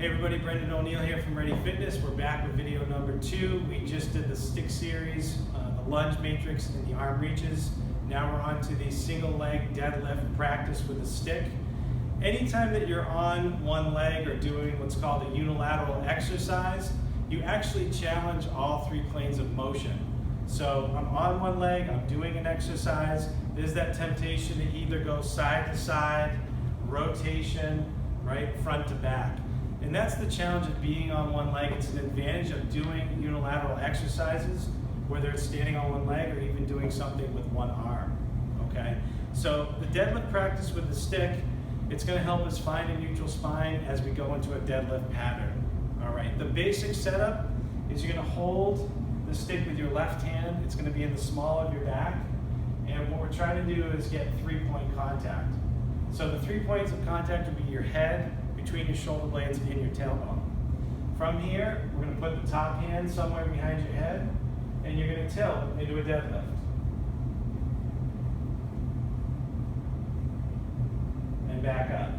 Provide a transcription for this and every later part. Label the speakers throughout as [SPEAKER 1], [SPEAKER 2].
[SPEAKER 1] Hey everybody, Brendan O'Neill here from Ready Fitness. We're back with video number 2. We just did the stick series, the lunge matrix and the arm reaches. Now we're on to the single leg deadlift practice with a stick. Anytime that you're on one leg or doing what's called a unilateral exercise, you actually challenge all 3 planes of motion. So I'm on one leg, I'm doing an exercise. There's that temptation to either go side to side, rotation, right, front to back. And that's the challenge of being on one leg. It's an advantage of doing unilateral exercises, whether it's standing on one leg or even doing something with one arm, okay? So the deadlift practice with the stick, it's gonna help us find a neutral spine as we go into a deadlift pattern, all right? The basic setup is you're gonna hold the stick with your left hand. It's gonna be in the small of your back. And what we're trying to do is get 3-point contact. So the 3 points of contact will be your head, between your shoulder blades and your tailbone. From here, we're going to put the top hand somewhere behind your head, and you're going to tilt into a deadlift. And back up.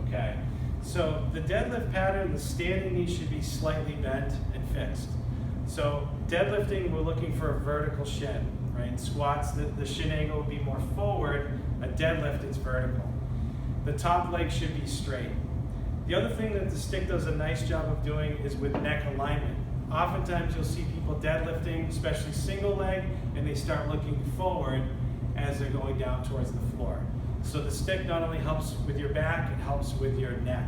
[SPEAKER 1] Okay, so the deadlift pattern, the standing knee should be slightly bent and fixed. So deadlifting, we're looking for a vertical shin. Right? Squats, the shin angle will be more forward. A deadlift, it's vertical. The top leg should be straight. The other thing that the stick does a nice job of doing is with neck alignment. Oftentimes you'll see people deadlifting, especially single leg, and they start looking forward as they're going down towards the floor. So the stick not only helps with your back, it helps with your neck.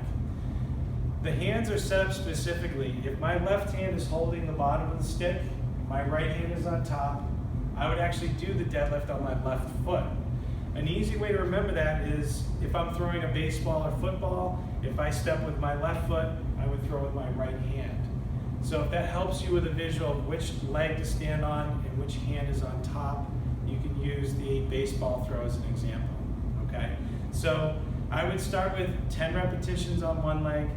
[SPEAKER 1] The hands are set up specifically. If my left hand is holding the bottom of the stick, my right hand is on top, I would actually do the deadlift on my left foot. An easy way to remember that is if I'm throwing a baseball or football, if I step with my left foot, I would throw with my right hand. So if that helps you with a visual of which leg to stand on and which hand is on top, you can use the baseball throw as an example, okay? So I would start with 10 repetitions on one leg,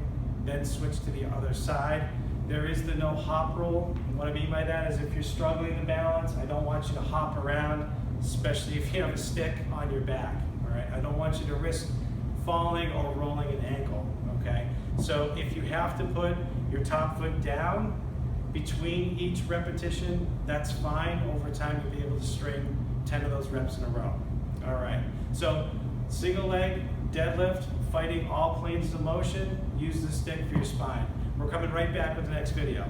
[SPEAKER 1] then switch to the other side. There is the no hop rule. And what I mean by that is if you're struggling to balance, I don't want you to hop around, especially if you have a stick on your back, all right? I don't want you to risk falling or rolling an ankle, okay? So if you have to put your top foot down between each repetition, that's fine. Over time, you'll be able to string 10 of those reps in a row, all right? So single leg, deadlift, fighting all planes of motion, use the stick for your spine. We're coming right back with the next video.